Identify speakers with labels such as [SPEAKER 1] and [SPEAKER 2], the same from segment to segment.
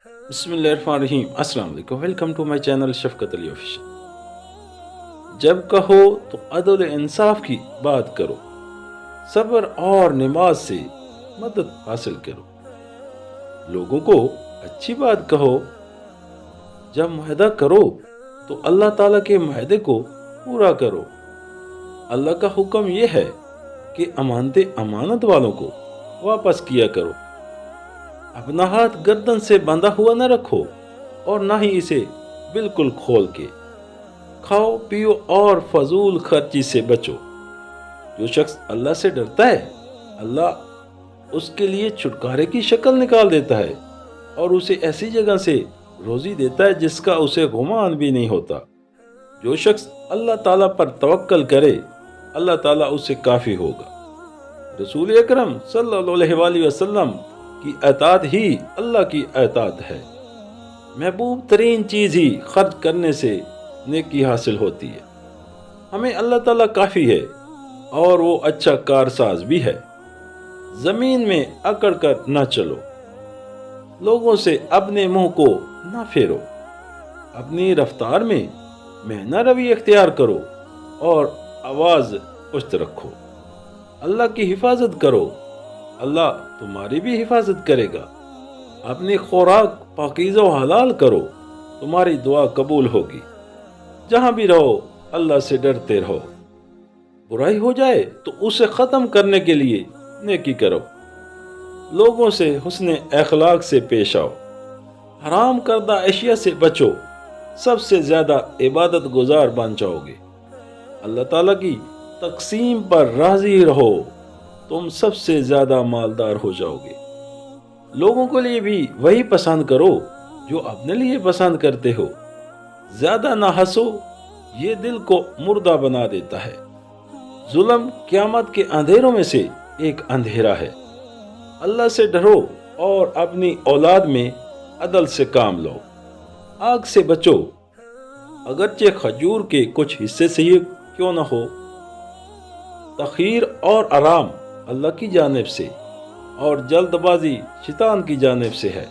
[SPEAKER 1] بسم اللہ الرحمن الرحیم۔ السلام علیکم، ویلکم ٹو مائی چینل شفقت علی آفیشل۔ جب کہو تو عدل انصاف کی بات کرو، صبر اور نماز سے مدد حاصل کرو، لوگوں کو اچھی بات کہو، جب معاہدہ کرو تو اللہ تعالیٰ کے معاہدے کو پورا کرو۔ اللہ کا حکم یہ ہے کہ امانتیں امانت والوں کو واپس کیا کرو، اپنا ہاتھ گردن سے بندھا ہوا نہ رکھو اور نہ ہی اسے بالکل کھول کے۔ کھاؤ پیو اور فضول خرچی سے بچو۔ جو شخص اللہ سے ڈرتا ہے، اللہ اس کے لیے چھٹکارے کی شکل نکال دیتا ہے اور اسے ایسی جگہ سے روزی دیتا ہے جس کا اسے گمان بھی نہیں ہوتا۔ جو شخص اللہ تعالیٰ پر توکل کرے، اللہ تعالیٰ اس سے کافی ہوگا۔ رسول اکرم صلی اللہ علیہ وآلہ وسلم کی اطاعت ہی اللہ کی اطاعت ہے۔ محبوب ترین چیز ہی خرچ کرنے سے نیکی حاصل ہوتی ہے۔ ہمیں اللہ تعالیٰ کافی ہے اور وہ اچھا کارساز بھی ہے۔ زمین میں اکڑ کر نہ چلو، لوگوں سے اپنے منہ کو نہ پھیرو، اپنی رفتار میں مہنہ روی اختیار کرو اور آواز پست رکھو۔ اللہ کی حفاظت کرو، اللہ تمہاری بھی حفاظت کرے گا۔ اپنی خوراک پاکیزہ و حلال کرو، تمہاری دعا قبول ہوگی۔ جہاں بھی رہو اللہ سے ڈرتے رہو۔ برائی ہو جائے تو اسے ختم کرنے کے لیے نیکی کرو، لوگوں سے حسن اخلاق سے پیش آؤ، حرام کردہ اشیاء سے بچو، سب سے زیادہ عبادت گزار بن جاؤ گے۔ اللہ تعالیٰ کی تقسیم پر راضی رہو، تم سب سے زیادہ مالدار ہو جاؤ گے۔ لوگوں کے لیے بھی وہی پسند کرو جو اپنے لیے پسند کرتے ہو۔ زیادہ نہ ہنسو، یہ دل کو مردہ بنا دیتا ہے۔ ظلم قیامت کے اندھیروں میں سے ایک اندھیرا ہے۔ اللہ سے ڈرو اور اپنی اولاد میں عدل سے کام لو۔ آگ سے بچو، اگرچہ کھجور کے کچھ حصے سے ہی کیوں نہ ہو۔ تخیر اور آرام اللہ کی جانب سے اور جلد بازی شیطان کی جانب سے ہے۔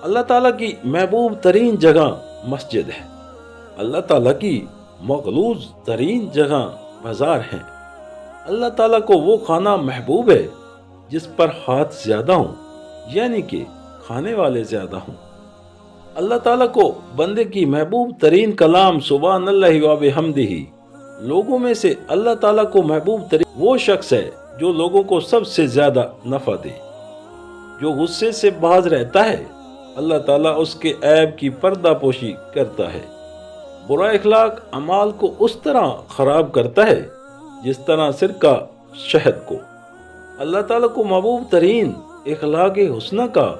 [SPEAKER 1] اللہ تعالیٰ کی محبوب ترین جگہ مسجد ہے۔ اللہ تعالیٰ کی مغلوظ ترین جگہ بازار ہیں۔ اللہ تعالیٰ کو وہ کھانا محبوب ہے جس پر ہاتھ زیادہ ہوں، یعنی کہ کھانے والے زیادہ ہوں۔ اللہ تعالیٰ کو بندے کی محبوب ترین کلام سبحان اللہ و بحمدہ۔ لوگوں میں سے اللہ تعالیٰ کو محبوب ترین وہ شخص ہے جو لوگوں کو سب سے زیادہ نفع دے۔ جو غصے سے باز رہتا ہے، اللہ تعالیٰ اس کے عیب کی پردہ پوشی کرتا ہے۔ برا اخلاق اعمال کو اس طرح خراب کرتا ہے جس طرح سرکہ شہد کو۔ اللہ تعالیٰ کو محبوب ترین اخلاق حسنہ کا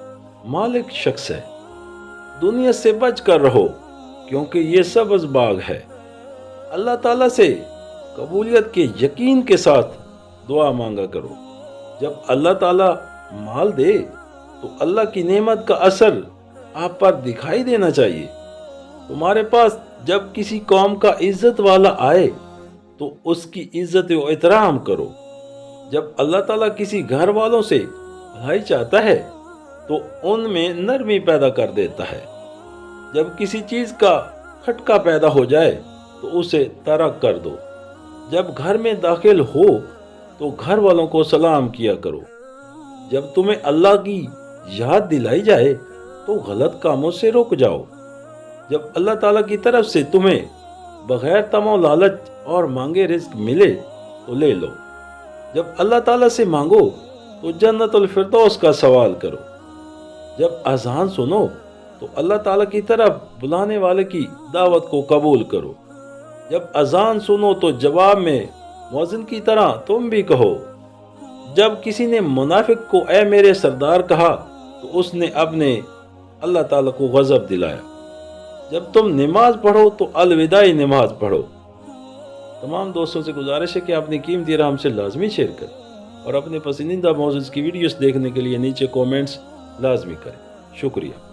[SPEAKER 1] مالک شخص ہے۔ دنیا سے بچ کر رہو کیونکہ یہ سبز باغ ہے۔ اللہ تعالیٰ سے قبولیت کے یقین کے ساتھ دعا مانگا کرو۔ جب اللہ تعالیٰ مال دے تو اللہ کی نعمت کا اثر آپ پر دکھائی دینا چاہیے۔ تمہارے پاس جب کسی قوم کا عزت والا آئے تو اس کی عزت و احترام کرو۔ جب اللہ تعالیٰ کسی گھر والوں سے بھلائی چاہتا ہے تو ان میں نرمی پیدا کر دیتا ہے۔ جب کسی چیز کا کھٹکا پیدا ہو جائے تو اسے ترک کر دو۔ جب گھر میں داخل ہو تو گھر والوں کو سلام کیا کرو۔ جب تمہیں اللہ کی یاد دلائی جائے تو غلط کاموں سے رک جاؤ۔ جب اللہ تعالیٰ کی طرف سے تمہیں بغیر طمع و لالچ اور مانگے رزق ملے تو لے لو۔ جب اللہ تعالیٰ سے مانگو تو جنت الفردوس کا سوال کرو۔ جب اذان سنو تو اللہ تعالیٰ کی طرف بلانے والے کی دعوت کو قبول کرو۔ جب اذان سنو تو جواب میں مؤذن کی طرح تم بھی کہو۔ جب کسی نے منافق کو اے میرے سردار کہا تو اس نے اپنے اللہ تعالیٰ کو غضب دلایا۔ جب تم نماز پڑھو تو الوداعی نماز پڑھو۔ تمام دوستوں سے گزارش ہے کہ اپنی قیمتی رائے ہم سے لازمی شیئر کریں اور اپنے پسندیدہ موضوع کی ویڈیوز دیکھنے کے لیے نیچے کومنٹس لازمی کریں۔ شکریہ۔